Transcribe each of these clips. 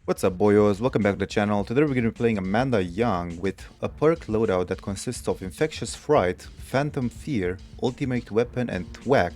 What's up, boyos? Welcome back to the channel. Today we're going to be playing Amanda Young with a perk loadout that consists of Infectious Fright, Phantom Fear, Ultimate Weapon, and Thwack,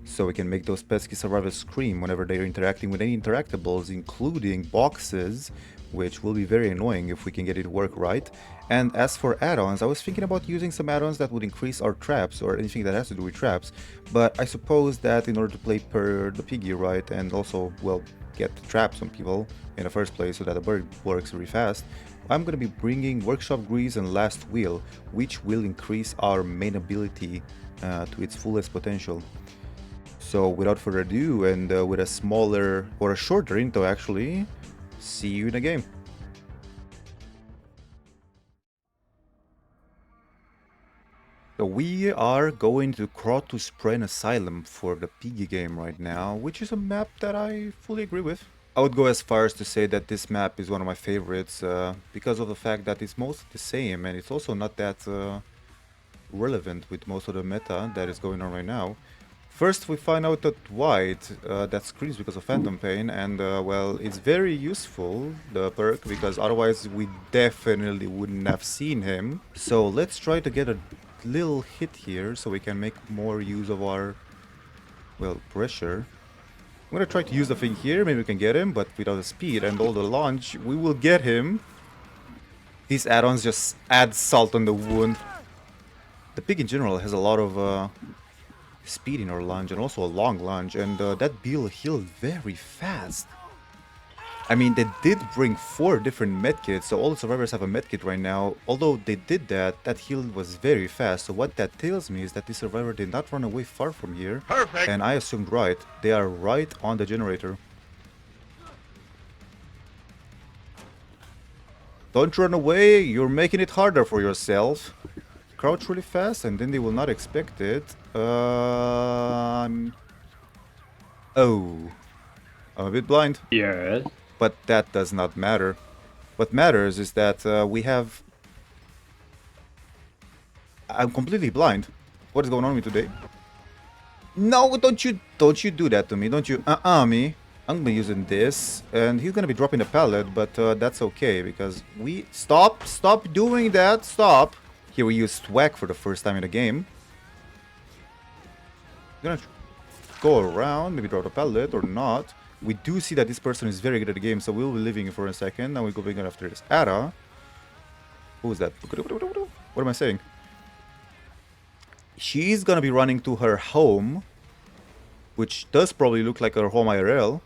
so we can make those pesky survivors scream whenever they're interacting with any interactables, including boxes, which will be very annoying if we can get it to work right. And as for add-ons, I was thinking about using some add-ons that would increase our traps or anything that has to do with traps, but I suppose that in order to play per the piggy right and also, well, get traps on people in the first place so that the bird works very fast, I'm going to be bringing Workshop Grease and Last Wheel, which will increase our main ability to its fullest potential. So without further ado, and with a smaller or a shorter intro actually, see you in the game. So we are going to Krotus Pren Asylum for the Piggy game right now, which is a map that I fully agree with. I would go as far as to say that this map is one of my favorites because of the fact that it's mostly the same and it's also not that relevant with most of the meta that is going on right now. First we find out that White that screams because of Phantom Pain, and well, it's very useful, the perk, because otherwise we definitely wouldn't have seen him. So let's try to get a little hit here so we can make more use of our, well, pressure. I'm gonna try to use the thing here, maybe we can get him, but without the speed and all the launch, we will get him. These add-ons just add salt on the wound. The pig in general has a lot of speed in our lunge and also a long lunge, and that Beal healed very fast. I mean, they did bring 4 different medkits, so all the survivors have a medkit right now. Although they did that, that heal was very fast. So what that tells me is that this survivor did not run away far from here. Perfect. And I assumed right. They are right on the generator. Don't run away, you're making it harder for yourself. Crouch really fast and then they will not expect it. Oh, I'm a bit blind. Yes. But that does not matter. What matters is that we have... I'm completely blind. What is going on with me today? No, don't you do that to me. Don't you me. I'm gonna be using this, and he's gonna be dropping the pallet, but that's okay because we... Stop doing that, stop. Here we use Thwack for the first time in the game. Gonna go around, maybe drop the pallet or not. We do see that this person is very good at the game, so we'll be leaving for a second. Now we're going after this Ada. Who is that? What am I saying? She's gonna be running to her home, which does probably look like her home IRL.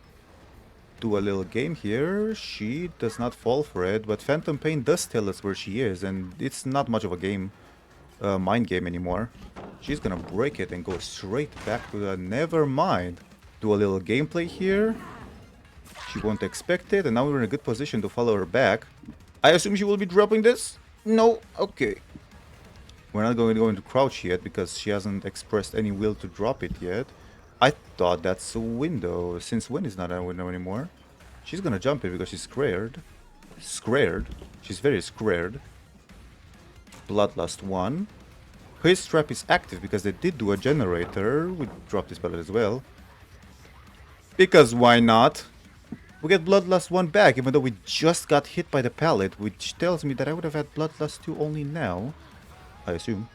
Do a little game here. She does not fall for it, but Phantom Pain does tell us where she is, and it's not much of a game, mind game anymore. She's gonna break it and go straight back to the... Never mind. Do a little gameplay here. She won't expect it, and now we're in a good position to follow her back. I assume she will be dropping this? No? Okay. We're not going to crouch yet because she hasn't expressed any will to drop it yet. I thought that's a window. Since when is not a window anymore? She's gonna jump it because she's scared. Scared. She's very scared. Bloodlust 1. His trap is active because they did do a generator. We dropped this pallet as well. Because why not? We get Bloodlust 1 back, even though we just got hit by the pallet, which tells me that I would have had Bloodlust 2 only now. I assume.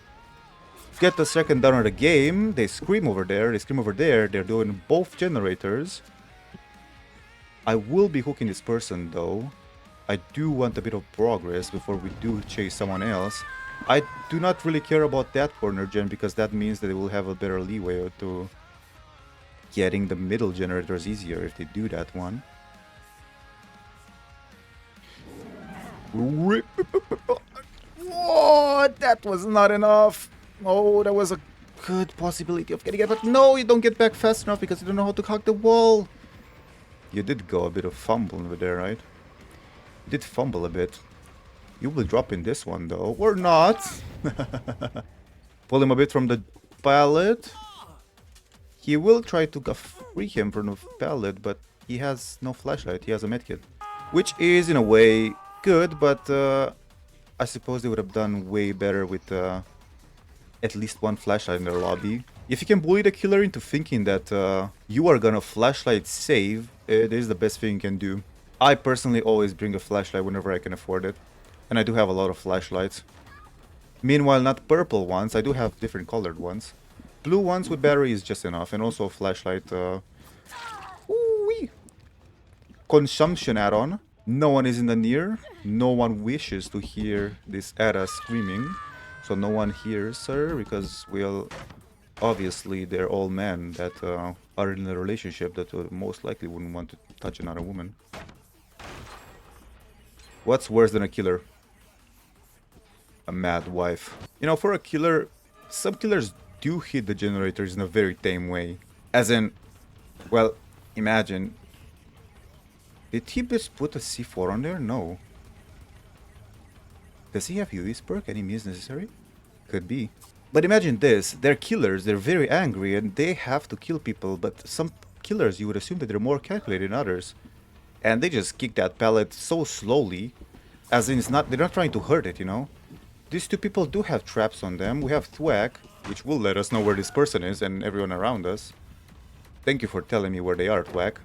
Get the second down of the game. They scream over there, they scream over there. They're doing both generators. I will be hooking this person though. I do want a bit of progress before we do chase someone else. I do not really care about that corner gen because that means that they will have a better leeway to getting the middle generators easier if they do that one. Oh, that was not enough. Oh, that was a good possibility of getting it, but no, you don't get back fast enough because you don't know how to hug the wall. You did go a bit of fumble over there, right? You did fumble a bit. You will drop in this one though, or not. Pull him a bit from the pallet. He will try to free him from the pallet, but he has no flashlight. He has a medkit, which is in a way good, but I suppose they would have done way better with at least one flashlight in their lobby. If you can bully the killer into thinking that you are gonna flashlight save, it is the best thing you can do. I personally always bring a flashlight whenever I can afford it. And I do have a lot of flashlights. Meanwhile, not purple ones, I do have different colored ones. Blue ones with battery is just enough, and also a flashlight, ooh-wee. Consumption add-on. No one is in the near. No one wishes to hear this Ada screaming. So no one hears her, because, well, obviously they're all men that are in a relationship that most likely wouldn't want to touch another woman. What's worse than a killer? A mad wife. You know, for a killer, some killers do hit the generators in a very tame way. As in, well, imagine. Did he just put a C4 on there? No. Does he have UV's perk? Any means necessary? Could be. But imagine this, they're killers, they're very angry, and they have to kill people, but some killers, you would assume that they're more calculated than others. And they just kick that pallet so slowly, as in they're not trying to hurt it, you know? These two people do have traps on them. We have Thwack, which will let us know where this person is and everyone around us. Thank you for telling me where they are, Thwack.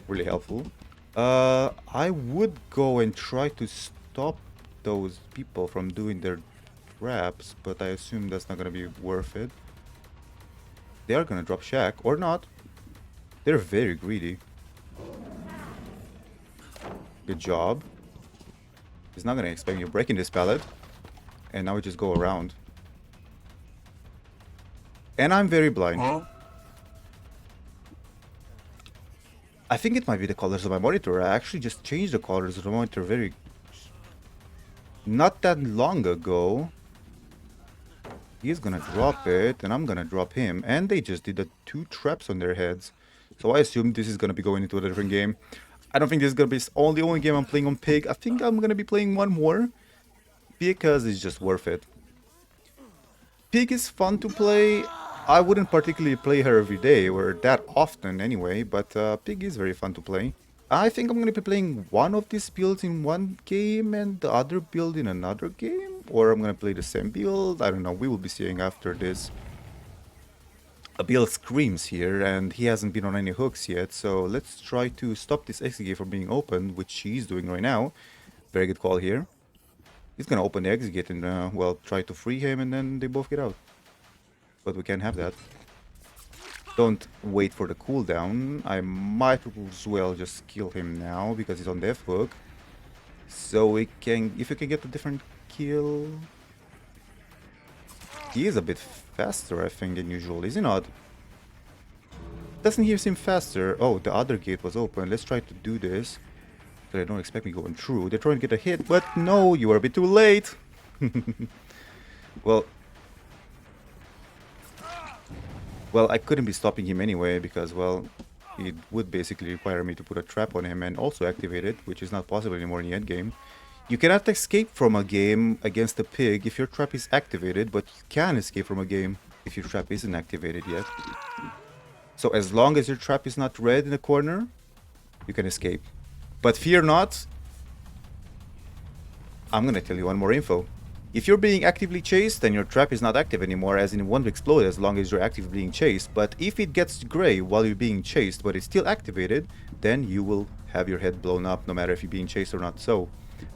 Really helpful. I would go and try to stop those people from doing their traps, but I assume that's not gonna be worth it. They are gonna drop Shack, or not. They're very greedy. Good job. He's not gonna expect you breaking this pallet. And now we just go around. And I'm very blind. Huh? I think it might be the colors of my monitor. I actually just changed the colors of the monitor not that long ago. He's gonna drop it, and I'm gonna drop him. And they just did the 2 traps on their heads. So I assume this is gonna be going into a different game. I don't think this is gonna be the only game I'm playing on Pig. I think I'm gonna be playing one more, because it's just worth it. Pig is fun to play. I wouldn't particularly play her every day, or that often anyway, but Pig is very fun to play. I think I'm going to be playing one of these builds in one game and the other build in another game, or I'm going to play the same build. I don't know, we will be seeing after this. A build screams here, and he hasn't been on any hooks yet, so let's try to stop this exit gate from being opened, which she's doing right now. Very good call here. He's gonna open the exit gate and, well, try to free him, and then they both get out. But we can't have that. Don't wait for the cooldown. I might as well just kill him now, because he's on death hook. So we can, if we can get a different kill... He is a bit faster, I think, than usual, is he not? Doesn't he seem faster? Oh, the other gate was open. Let's try to do this. They don't expect me going through. They're trying to get a hit, but no, you are a bit too late. Well, I couldn't be stopping him anyway, because, well, it would basically require me to put a trap on him and also activate it, which is not possible anymore in the endgame. You cannot escape from a game against a pig if your trap is activated, but you can escape from a game if your trap isn't activated yet. So as long as your trap is not red in the corner, you can escape. But fear not, I'm gonna tell you one more info. If you're being actively chased, then your trap is not active anymore, as in it won't explode as long as you're actively being chased. But if it gets gray while you're being chased, but it's still activated, then you will have your head blown up no matter if you're being chased or not. So,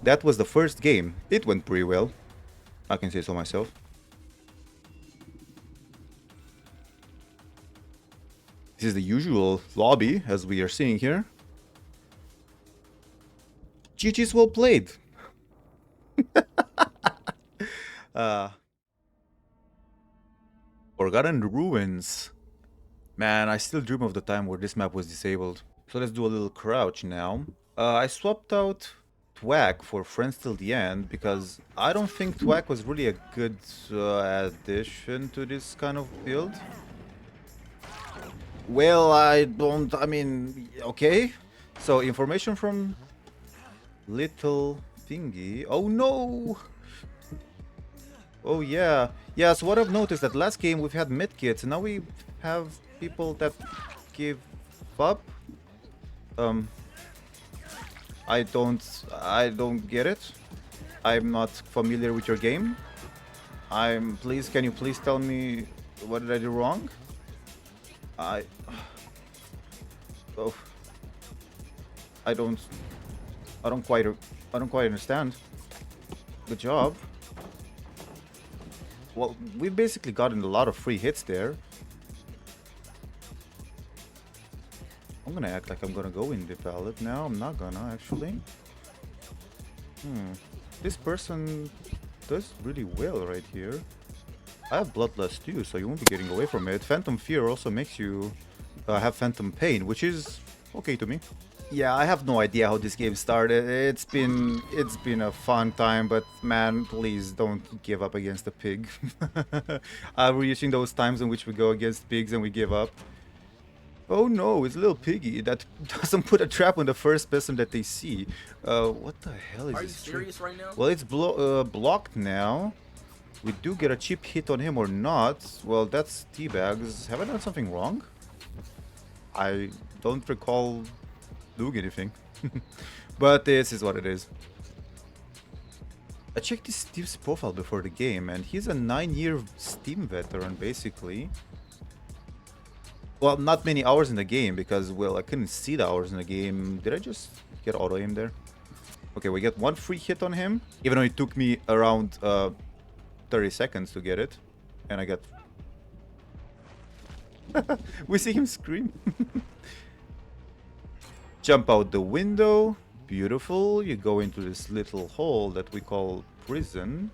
that was the first game. It went pretty well. I can say so myself. This is the usual lobby, as we are seeing here. GG's well played. Forgotten Ruins. Man, I still dream of the time where this map was disabled. So let's do a little crouch now. I swapped out Thwack for Friends Till the End, because I don't think Thwack was really a good addition to this kind of build. Well, I mean, okay. So, information from Little Thingy. Oh no! Oh yeah. Yeah, so what I've noticed that last game we've had medkits, and now we have people that give up. I don't get it. I'm not familiar with your game. Can you please tell me what did I do wrong? Oh. I don't I don't quite understand. Good job. Well, we've basically gotten a lot of free hits there. I'm gonna act like I'm gonna go in the pallet now. I'm not gonna, actually. This person does really well right here. I have Bloodlust too, so you won't be getting away from it. Phantom Fear also makes you have Phantom Pain, which is okay to me. Yeah, I have no idea how this game started. It's been a fun time, but man, please don't give up against the pig. I'm reaching those times in which we go against pigs and we give up. Oh no, it's a little piggy that doesn't put a trap on the first person that they see. What the hell is this? Are you serious right now? Well, it's blocked now. We do get a cheap hit on him or not. Well, that's teabags. Have I done something wrong? I don't recall doing anything. But this is what it is. I checked this Steve's profile before the game, and he's a 9-year Steam veteran, basically. Well, not many hours in the game, because, well, I couldn't see the hours in the game. Did I just get auto-aim there? Okay, we get one free hit on him, even though it took me around 30 seconds to get it. And I got... We see him scream. Jump out the window. Beautiful. You go into this little hole that we call prison.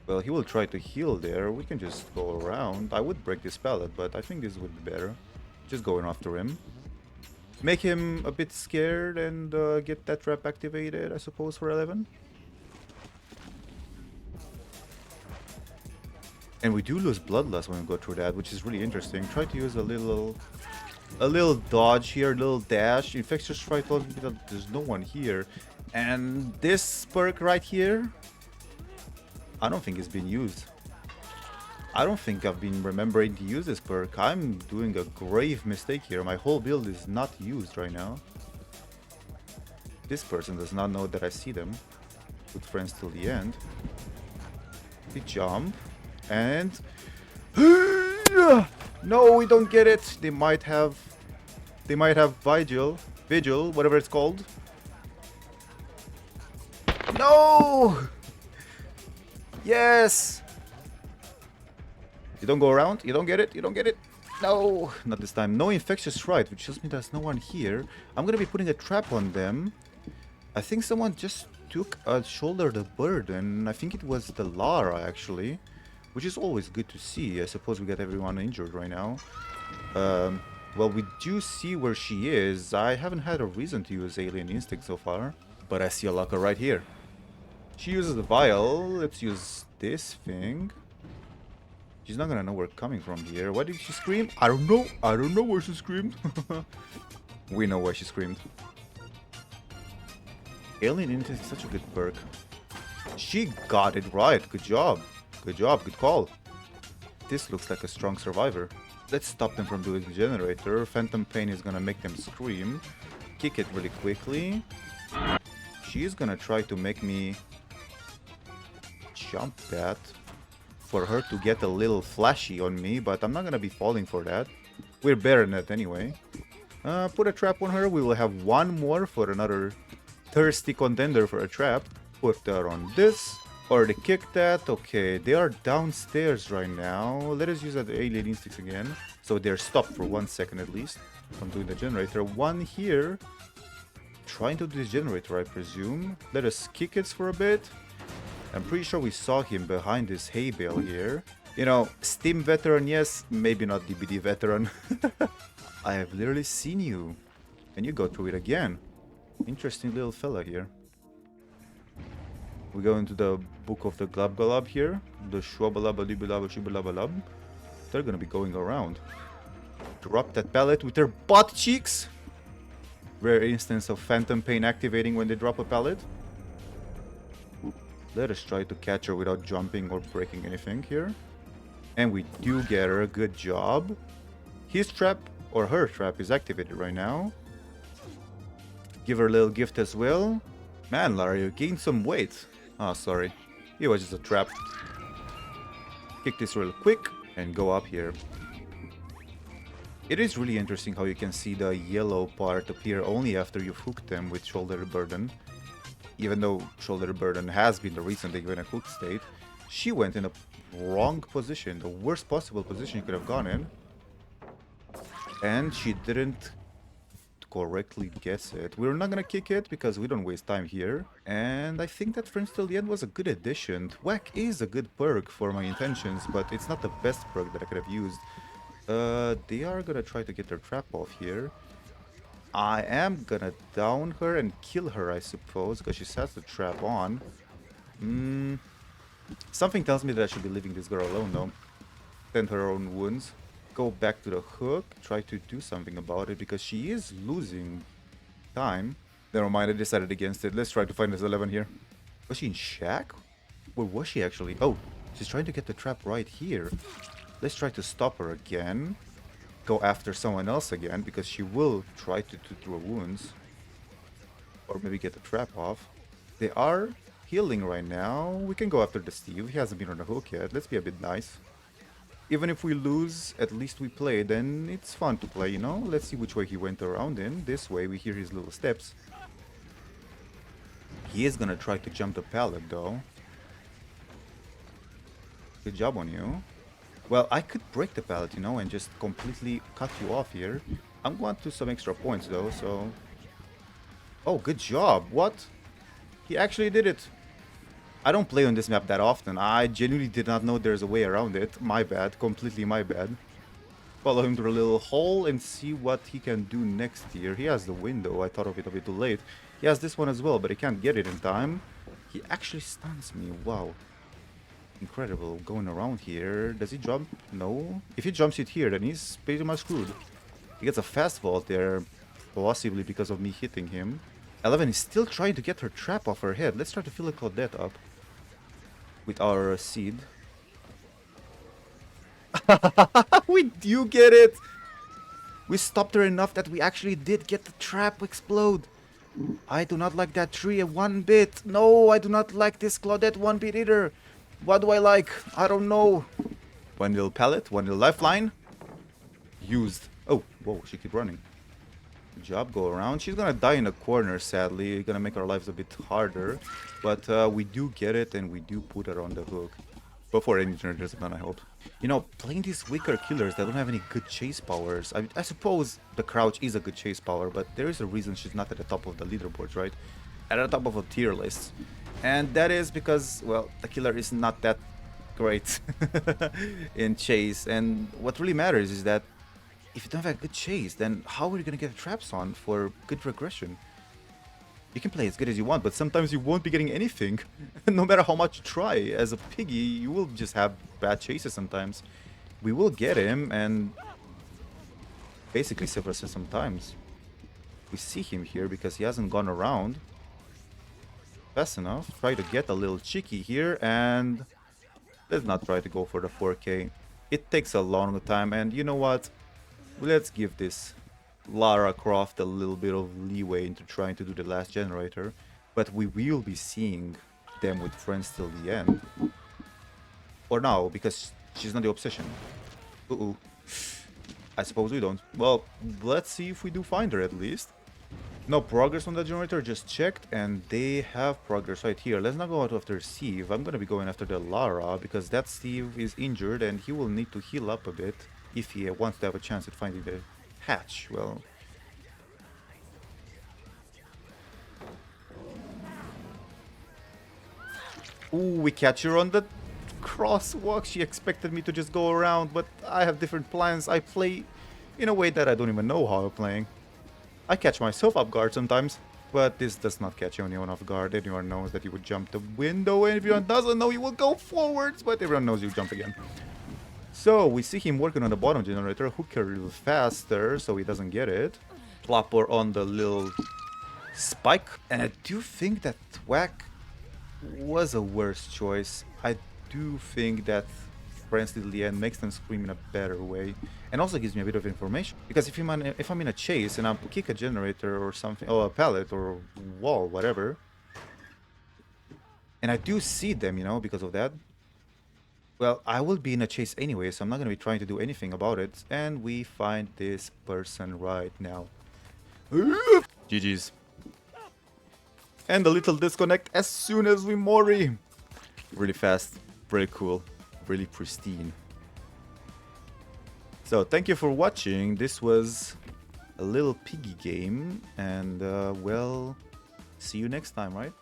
Well, he will try to heal there. We can just go around. I would break this pallet, but I think this would be better. Just going after him. Make him a bit scared and get that trap activated, I suppose, for 11. And we do lose Bloodlust when we go through that, which is really interesting. Try to use a little dodge here, a little dash. Infectious Strike tells me that there's no one here. And this perk right here, I don't think it's been used. I don't think I've been remembering to use this perk. I'm doing a grave mistake here. My whole build is not used right now. This person does not know that I see them. Good friends till the end. We jump. And... No, we don't get it. They might have Vigil, whatever it's called. No! Yes! You don't go around? You don't get it? You don't get it? No! Not this time. No infectious right, which tells me there's no one here. I'm gonna be putting a trap on them. I think someone just took a shoulder the burden. I think it was the Lara, actually. Which is always good to see. I suppose we got everyone injured right now. Well, we do see where she is. I haven't had a reason to use Alien Instinct so far. But I see a locker right here. She uses the vial. Let's use this thing. She's not gonna know we're coming from here. Why did she scream? I don't know. I don't know where she screamed. We know why she screamed. Alien Instinct is such a good perk. She got it right. Good job. Good job, good call. This looks like a strong survivor. Let's stop them from doing the generator. Phantom Pain is gonna make them scream. Kick it really quickly. She's gonna try to make me jump that for her to get a little flashy on me, but I'm not gonna be falling for that. We're better than that anyway. Put a trap on her. We will have one more for another thirsty contender for a trap. Put that on this. Or they kick that. Okay, they are downstairs right now. Let us use that Alien Instincts again. So they're stopped for 1 second at least from doing the generator. One here. Trying to do this generator, I presume. Let us kick it for a bit. I'm pretty sure we saw him behind this hay bale here. You know, Steam veteran, yes. Maybe not DBD veteran. I have literally seen you. And you go through it again. Interesting little fella here. We go into the book of the Glub Glub here. The Shwabalabalibalabashibalabalab. They're gonna be going around. Drop that pallet with their butt cheeks. Rare instance of Phantom Pain activating when they drop a pallet. Let us try to catch her without jumping or breaking anything here. And we do get her. Good job. His trap or her trap is activated right now. Give her a little gift as well. Man, Lara, you gained some weight. Oh, sorry. It was just a trap. Kick this real quick and go up here. It is really interesting how you can see the yellow part appear only after you've hooked them with shoulder burden. Even though shoulder burden has been the reason they were in a hooked state, she went in a wrong position, the worst possible position you could have gone in. And she didn't correctly guess it. We're not gonna kick it because we don't waste time here. And I think that Friends Till the End was a good addition. Whack is a good perk for my intentions, but it's not the best perk that I could have used. They are gonna try to get their trap off here. I am gonna down her and kill her, I suppose, because she has the trap on. Something tells me that I should be leaving this girl alone, though. Tend her own wounds. Go back to the hook. Try to do something about it, because she is losing time. Never mind, I decided against it. Let's try to find this 11 here. Was she in shack? Where was she actually? Oh, she's trying to get the trap right here. Let's try to stop her again. Go after someone else again, because she will try to throw wounds. Or maybe get the trap off. They are healing right now. We can go after the Steve. He hasn't been on the hook yet. Let's be a bit nice. Even if we lose, at least we play. Then it's fun to play, you know? Let's see which way he went around in. This way, we hear his little steps. He is gonna try to jump the pallet, though. Good job on you. Well, I could break the pallet, you know, and just completely cut you off here. I'm going to some extra points, though, so... Oh, good job. What? He actually did it. I don't play on this map that often. I genuinely did not know there's a way around it. My bad. Completely my bad. Follow him through a little hole and see what he can do next here. He has the window. I thought of it a bit too late. He has this one as well, but he can't get it in time. He actually stuns me. Wow. Incredible. Going around here. Does he jump? No. If he jumps it here, then he's pretty much screwed. He gets a fast vault there, possibly because of me hitting him. 11 is still trying to get her trap off her head. Let's try to fill a Claudette up with our seed. We do get it! We stopped her enough that we actually did get the trap explode. I do not like that tree one bit. No, I do not like this Claudette one bit either. What do I like? I don't know. One little pallet, one little lifeline. Used. Oh, whoa, she keep running. Good job, go around. She's gonna die in a corner, sadly. Gonna make our lives a bit harder. But we do get it, and we do put her on the hook. Before any generators are done, I hope. You know, playing these weaker killers that don't have any good chase powers. I suppose the crouch is a good chase power, but there is a reason she's not at the top of the leaderboards, right? At the top of a tier list. And that is because, well, the killer is not that great in chase. And what really matters is that if you don't have a good chase, then how are you going to get traps on for good regression? You can play as good as you want, but sometimes you won't be getting anything. No matter how much you try. As a piggy, you will just have bad chases sometimes. We will get him and basically save us sometimes. We see him here because he hasn't gone around fast enough. Try to get a little cheeky here, and let's not try to go for the 4K. It takes a long time, and you know what? Let's give this Lara Croft a little bit of leeway into trying to do the last generator, but we will be seeing them with friends till the end. Or now, because she's not the obsession. Uh-oh. I suppose we don't. Well, let's see if we do find her at least. No progress on the generator, just checked, and they have progress right here. Let's not go out after Steve. I'm gonna be going after the Lara, because that Steve is injured and he will need to heal up a bit if he wants to have a chance at finding the hatch. Well, ooh, we catch her on the crosswalk. She expected me to just go around, but I have different plans. I play in a way that I don't even know how I'm playing. I catch myself off guard sometimes, but this does not catch anyone off guard. Everyone knows that you would jump the window, and everyone doesn't know you will go forwards, but everyone knows you jump again. So we see him working on the bottom generator, hook her a little faster so he doesn't get it. Plop her on the little spike, and I do think that Thwack was a worse choice. I do think that Friends Till the End makes them scream in a better way, and also gives me a bit of information. Because if I'm in a chase and I kick a generator or something, or a pallet or wall, whatever, and I do see them, you know, because of that, Well, I will be in a chase anyway, so I'm not going to be trying to do anything about it. And we find this person right now. GG's. And a little disconnect as soon as we Mori. Really fast, really cool, really pristine. So thank you for watching. This was a little piggy game. And well, see you next time, right?